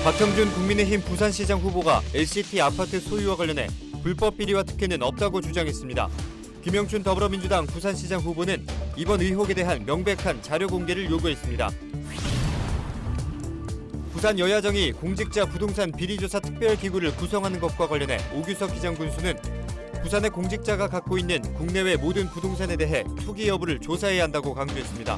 박형준 국민의힘 부산시장 후보가 LCT 아파트 소유와 관련해 불법 비리와 특혜는 없다고 주장했습니다. 김영춘 더불어민주당 부산시장 후보는 이번 의혹에 대한 명백한 자료 공개를 요구했습니다. 부산 여야정이 공직자 부동산 비리조사 특별기구를 구성하는 것과 관련해 오규석 기장 군수는 부산의 공직자가 갖고 있는 국내외 모든 부동산에 대해 투기 여부를 조사해야 한다고 강조했습니다.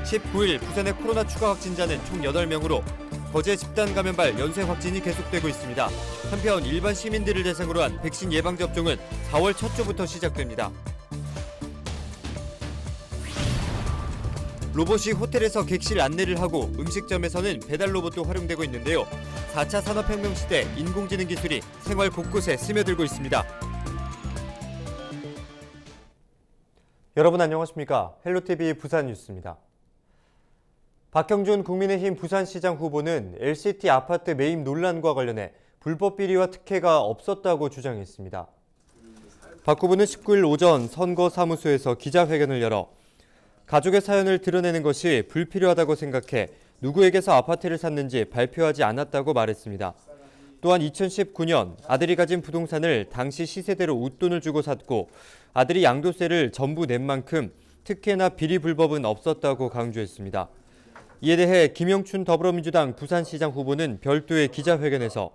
19일 부산의 코로나 추가 확진자는 총 8명으로 거제 집단 감염발 연쇄 확진이 계속되고 있습니다. 한편 일반 시민들을 대상으로 한 백신 예방접종은 4월 첫 주부터 시작됩니다. 로봇이 호텔에서 객실 안내를 하고 음식점에서는 배달 로봇도 활용되고 있는데요. 4차 산업혁명 시대 인공지능 기술이 생활 곳곳에 스며들고 있습니다. 여러분 안녕하십니까? 헬로티비 부산 뉴스입니다. 박형준 국민의힘 부산시장 후보는 LCT 아파트 매입 논란과 관련해 불법 비리와 특혜가 없었다고 주장했습니다. 박 후보는 19일 오전 선거사무소에서 기자회견을 열어 가족의 사연을 드러내는 것이 불필요하다고 생각해 누구에게서 아파트를 샀는지 발표하지 않았다고 말했습니다. 또한 2019년 아들이 가진 부동산을 당시 시세대로 웃돈을 주고 샀고 아들이 양도세를 전부 낸 만큼 특혜나 비리 불법은 없었다고 강조했습니다. 이에 대해 김영춘 더불어민주당 부산시장 후보는 별도의 기자회견에서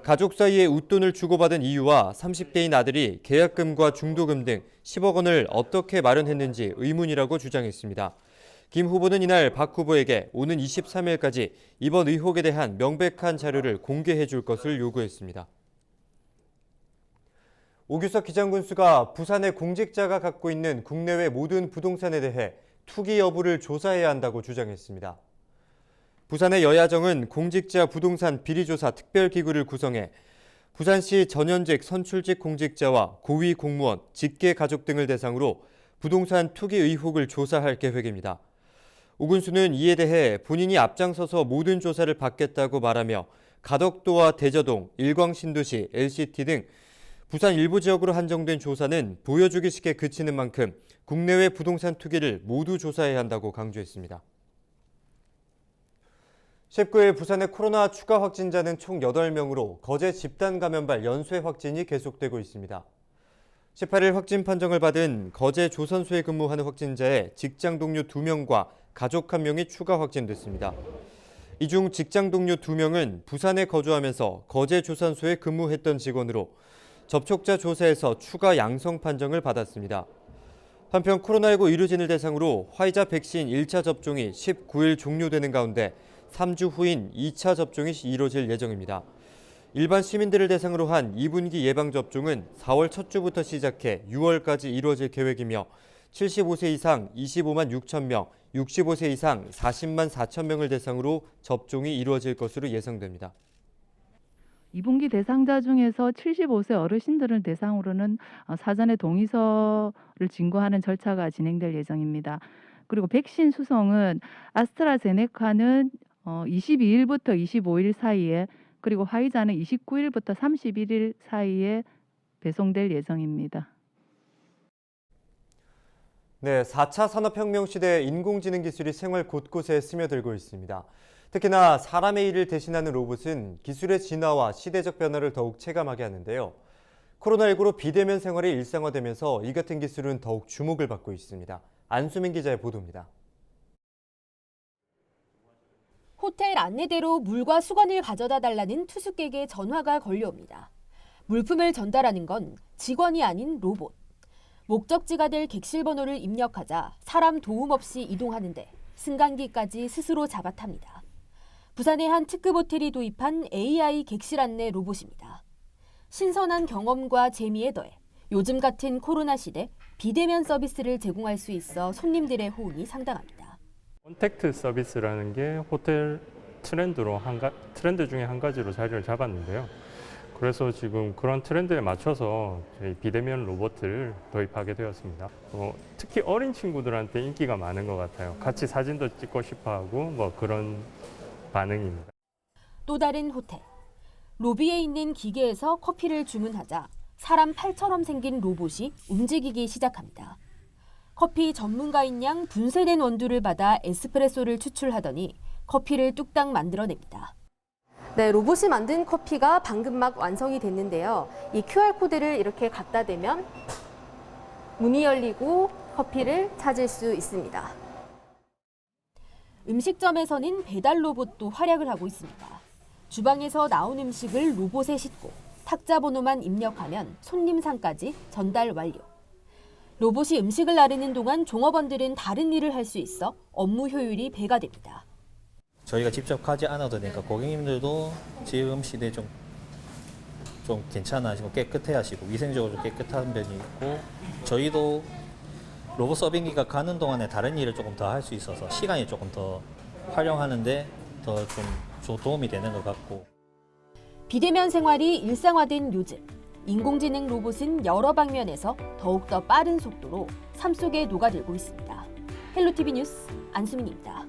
가족 사이에 웃돈을 주고받은 이유와 30대인 아들이 계약금과 중도금 등 10억 원을 어떻게 마련했는지 의문이라고 주장했습니다. 김 후보는 이날 박 후보에게 오는 23일까지 이번 의혹에 대한 명백한 자료를 공개해 줄 것을 요구했습니다. 오규석 기장군수가 부산의 공직자가 갖고 있는 국내외 모든 부동산에 대해 투기 여부를 조사해야 한다고 주장했습니다. 부산의 여야정은 공직자 부동산 비리조사 특별기구를 구성해 부산시 전현직 선출직 공직자와 고위 공무원, 직계 가족 등을 대상으로 부동산 투기 의혹을 조사할 계획입니다. 오 군수는 이에 대해 본인이 앞장서서 모든 조사를 받겠다고 말하며 가덕도와 대저동, 일광신도시, LCT 등 부산 일부 지역으로 한정된 조사는 보여주기식에 그치는 만큼 국내외 부동산 투기를 모두 조사해야 한다고 강조했습니다. 19일 부산의 코로나 추가 확진자는 총 8명으로 거제 집단 감염발 연쇄 확진이 계속되고 있습니다. 18일 확진 판정을 받은 거제 조선소에 근무하는 확진자의 직장 동료 2명과 가족 1명이 추가 확진됐습니다. 이 중 직장 동료 2명은 부산에 거주하면서 거제 조선소에 근무했던 직원으로 접촉자 조사에서 추가 양성 판정을 받았습니다. 한편 코로나19 의료진을 대상으로 화이자 백신 1차 접종이 19일 종료되는 가운데 3주 후인 2차 접종이 이뤄질 예정입니다. 일반 시민들을 대상으로 한 2분기 예방접종은 4월 첫 주부터 시작해 6월까지 이뤄질 계획이며 75세 이상 25만 6천 명, 65세 이상 40만 4천 명을 대상으로 접종이 이루어질 것으로 예상됩니다. 2분기 대상자 중에서 75세 어르신들을 대상으로는 사전에 동의서를 진고하는 절차가 진행될 예정입니다. 그리고 백신 수송은 아스트라제네카는 22일부터 25일 사이에 그리고 화이자는 29일부터 31일 사이에 배송될 예정입니다. 네, 4차 산업혁명 시대 인공지능 기술이 생활 곳곳에 스며들고 있습니다. 특히나 사람의 일을 대신하는 로봇은 기술의 진화와 시대적 변화를 더욱 체감하게 하는데요. 코로나19로 비대면 생활이 일상화되면서 이 같은 기술은 더욱 주목을 받고 있습니다. 안수민 기자의 보도입니다. 호텔 안내대로 물과 수건을 가져다 달라는 투숙객의 전화가 걸려옵니다. 물품을 전달하는 건 직원이 아닌 로봇. 목적지가 될 객실 번호를 입력하자 사람 도움 없이 이동하는데 승강기까지 스스로 잡아탑니다. 부산의 한 특급 호텔이 도입한 AI 객실 안내 로봇입니다. 신선한 경험과 재미에 더해 요즘 같은 코로나 시대 비대면 서비스를 제공할 수 있어 손님들의 호응이 상당합니다. 컨택트 서비스라는 게 호텔 트렌드 중에 한 가지로 자리를 잡았는데요. 그래서 지금 그런 트렌드에 맞춰서 저희 비대면 로봇을 도입하게 되었습니다. 특히 어린 친구들한테 인기가 많은 것 같아요. 같이 사진도 찍고 싶어하고 그런 반응입니다. 또 다른 호텔. 로비에 있는 기계에서 커피를 주문하자 사람 팔처럼 생긴 로봇이 움직이기 시작합니다. 커피 전문가인 양 분쇄된 원두를 받아 에스프레소를 추출하더니 커피를 뚝딱 만들어냅니다. 네, 로봇이 만든 커피가 방금 막 완성이 됐는데요. 이 QR코드를 이렇게 갖다 대면 문이 열리고 커피를 찾을 수 있습니다. 음식점에서는 배달 로봇도 활약을 하고 있습니다. 주방에서 나온 음식을 로봇에 싣고 탁자 번호만 입력하면 손님 상까지 전달 완료. 로봇이 음식을 나르는 동안 종업원들은 다른 일을 할 수 있어 업무 효율이 배가 됩니다. 저희가 직접 가지 않아도 되니까 고객님들도 지금 시대에 좀 괜찮아지고 깨끗해 하시고 위생적으로 깨끗한 면이 있고 저희도 로봇 서빙기가 가는 동안에 다른 일을 조금 더 할 수 있어서 시간이 조금 더 활용하는데 더 좀 도움이 되는 것 같고. 비대면 생활이 일상화된 요즘, 인공지능 로봇은 여러 방면에서 더욱더 빠른 속도로 삶 속에 녹아들고 있습니다. 헬로티비 뉴스 안수민입니다.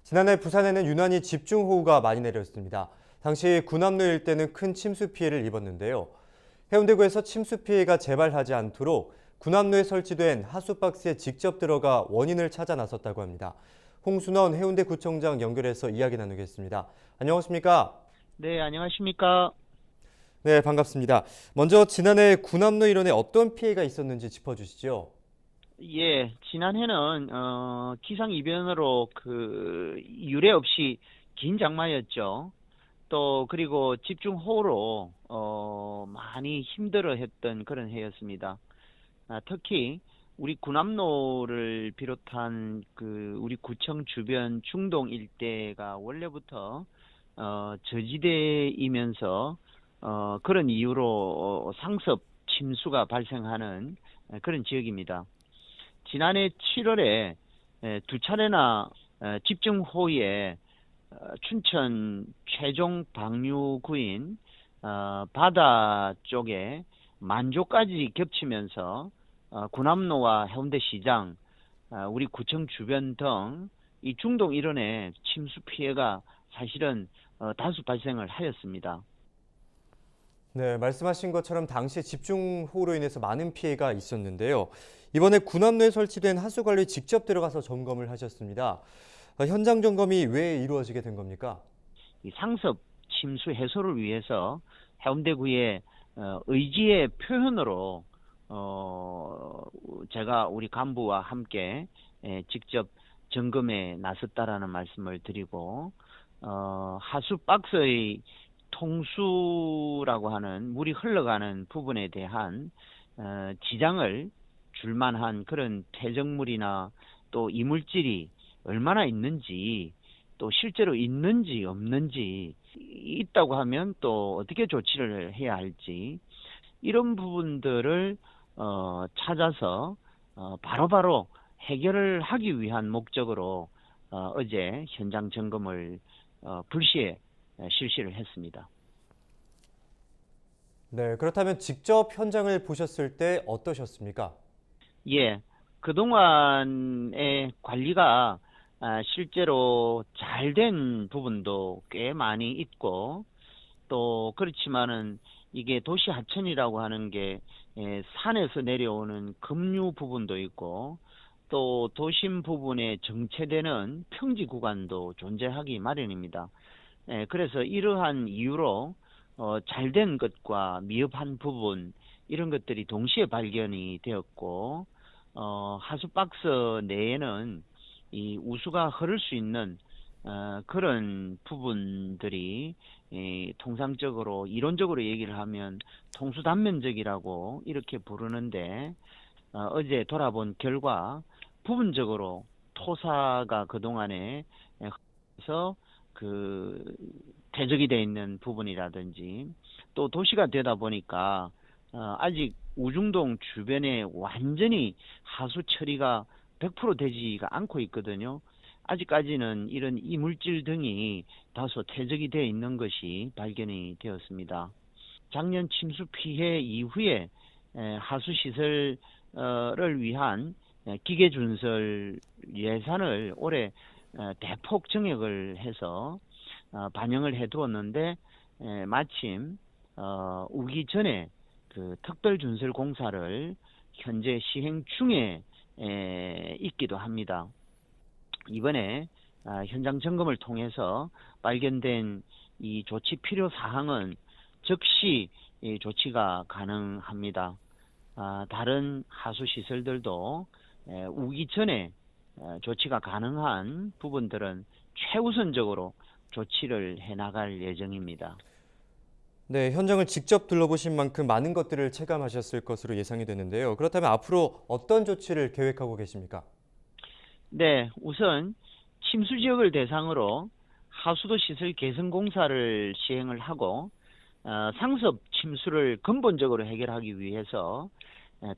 지난해 부산에는 유난히 집중호우가 많이 내렸습니다. 당시 군함로 일대는 큰 침수 피해를 입었는데요. 해운대구에서 침수 피해가 재발하지 않도록 군함로에 설치된 하수박스에 직접 들어가 원인을 찾아 나섰다고 합니다. 홍순원 해운대구청장 연결해서 이야기 나누겠습니다. 안녕하십니까? 네, 안녕하십니까? 네, 반갑습니다. 먼저 지난해 군함로 일원에 어떤 피해가 있었는지 짚어주시죠. 예, 지난해는 기상 이변으로 유례 없이 긴 장마였죠. 또 그리고 집중호우로 많이 힘들어했던 그런 해였습니다. 특히 우리 군함로를 비롯한 우리 구청 주변 중동 일대가 원래부터 저지대이면서 그런 이유로 상습 침수가 발생하는 그런 지역입니다. 지난해 7월에 두 차례나 집중호우에 춘천 최종 방류구인 바다 쪽에 만조까지 겹치면서 군함로와 해운대시장, 우리 구청 주변 등 이 중동 일원의 침수 피해가 사실은 다수 발생을 하였습니다. 네, 말씀하신 것처럼 당시 집중호우로 인해서 많은 피해가 있었는데요. 이번에 군함로에 설치된 하수관리에 직접 들어가서 점검을 하셨습니다. 현장 점검이 왜 이루어지게 된 겁니까? 이 상습 침수 해소를 위해서 해운대구의 의지의 표현으로 제가 우리 간부와 함께 직접 점검에 나섰다라는 말씀을 드리고 하수 박스의 통수라고 하는 물이 흘러가는 부분에 대한 지장을 줄 만한 그런 퇴적물이나 또 이물질이 얼마나 있는지 또 실제로 있는지 없는지 있다고 하면 또 어떻게 조치를 해야 할지 이런 부분들을 찾아서 바로바로 해결을 하기 위한 목적으로 어제 현장 점검을 불시에 실시를 했습니다. 네, 그렇다면 직접 현장을 보셨을 때 어떠셨습니까? 예, 그동안의 관리가 실제로 잘 된 부분도 꽤 많이 있고 또 그렇지만은 이게 도시 하천이라고 하는 게 산에서 내려오는 급류 부분도 있고 또 도심 부분에 정체되는 평지 구간도 존재하기 마련입니다. 그래서 이러한 이유로 잘된 것과 미흡한 부분 이런 것들이 동시에 발견이 되었고 하수박스 내에는 이 우수가 흐를 수 있는 그런 부분들이 통상적으로 이론적으로 얘기를 하면 통수단면적이라고 이렇게 부르는데 어제 돌아본 결과 부분적으로 토사가 그동안에 해서 퇴적이 되어 있는 부분이라든지 또 도시가 되다 보니까 아직 우중동 주변에 완전히 하수 처리가 100% 되지가 않고 있거든요. 아직까지는 이런 이물질 등이 다소 퇴적이 되어 있는 것이 발견이 되었습니다. 작년 침수 피해 이후에 하수시설을 위한 기계준설 예산을 올해 대폭 증액을 해서 반영을 해두었는데 마침 우기 전에 그 특별준설 공사를 현재 시행 중에 있기도 합니다. 이번에 현장 점검을 통해서 발견된 이 조치 필요 사항은 즉시 조치가 가능합니다. 다른 하수 시설들도 우기 전에 조치가 가능한 부분들은 최우선적으로 조치를 해나갈 예정입니다. 네, 현장을 직접 둘러보신 만큼 많은 것들을 체감하셨을 것으로 예상이 되는데요. 그렇다면 앞으로 어떤 조치를 계획하고 계십니까? 네, 우선 침수 지역을 대상으로 하수도 시설 개선 공사를 시행을 하고 상습 침수를 근본적으로 해결하기 위해서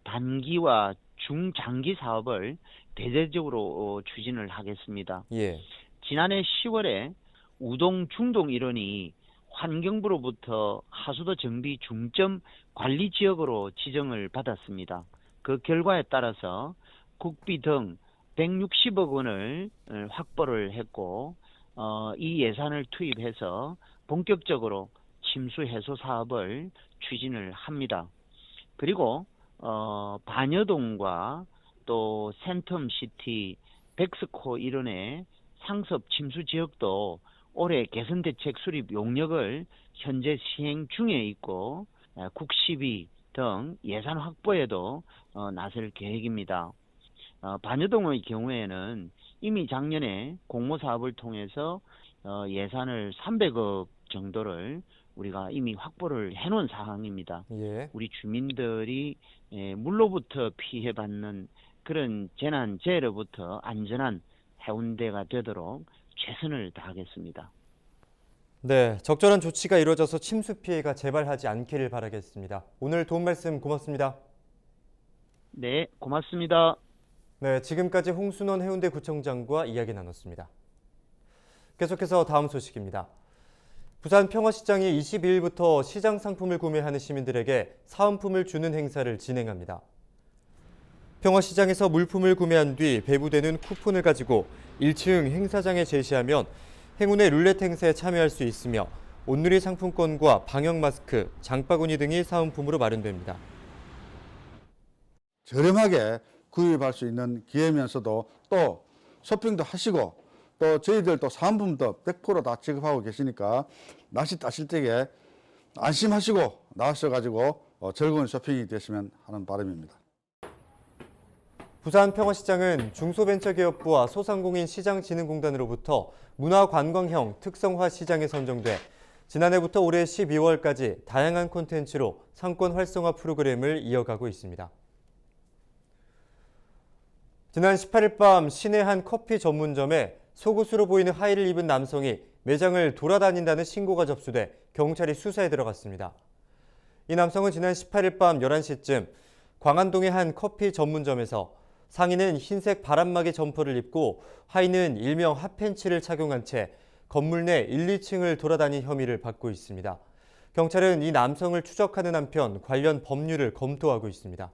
단기와 중장기 사업을 대대적으로 추진을 하겠습니다. 예. 지난해 10월에 우동 중동 일원이 환경부로부터 하수도 정비 중점 관리 지역으로 지정을 받았습니다. 그 결과에 따라서 국비 등 160억 원을 확보를 했고 이 예산을 투입해서 본격적으로 침수 해소 사업을 추진을 합니다. 그리고 반여동과 또 센텀시티, 백스코 일원의 상습 침수 지역도 올해 개선대책 수립 용역을 현재 시행 중에 있고 국시비 등 예산 확보에도 나설 계획입니다. 반여동의 경우에는 이미 작년에 공모사업을 통해서 예산을 300억 정도를 우리가 이미 확보를 해놓은 상황입니다. 예. 우리 주민들이 물로부터 피해받는 그런 재난, 재해로부터 안전한 해운대가 되도록 최선을 다하겠습니다. 네, 적절한 조치가 이루어져서 침수 피해가 재발하지 않기를 바라겠습니다. 오늘 도움 말씀 고맙습니다. 네, 고맙습니다. 네, 지금까지 홍순원 해운대구청장과 이야기 나눴습니다. 계속해서 다음 소식입니다. 부산 평화시장이 22일부터 시장 상품을 구매하는 시민들에게 사은품을 주는 행사를 진행합니다. 평화시장에서 물품을 구매한 뒤 배부되는 쿠폰을 가지고 1층 행사장에 제시하면 행운의 룰렛 행사에 참여할 수 있으며 온누리 상품권과 방역 마스크, 장바구니 등이 사은품으로 마련됩니다. 저렴하게 구입할 수 있는 기회면서도 또 쇼핑도 하시고 또 저희들 또 사은품도 100% 다 지급하고 계시니까 날씨 따실 때에 안심하시고 나와셔가지고 즐거운 쇼핑이 되시면 하는 바람입니다. 부산 평화시장은 중소벤처기업부와 소상공인 시장진흥공단으로부터 문화관광형 특성화 시장에 선정돼 지난해부터 올해 12월까지 다양한 콘텐츠로 상권 활성화 프로그램을 이어가고 있습니다. 지난 18일 밤 시내 한 커피 전문점에 속옷으로 보이는 하의를 입은 남성이 매장을 돌아다닌다는 신고가 접수돼 경찰이 수사에 들어갔습니다. 이 남성은 지난 18일 밤 11시쯤 광안동의 한 커피 전문점에서 상의는 흰색 바람막이 점퍼를 입고 하의는 일명 핫팬츠를 착용한 채 건물 내 1, 2층을 돌아다닌 혐의를 받고 있습니다. 경찰은 이 남성을 추적하는 한편 관련 법률을 검토하고 있습니다.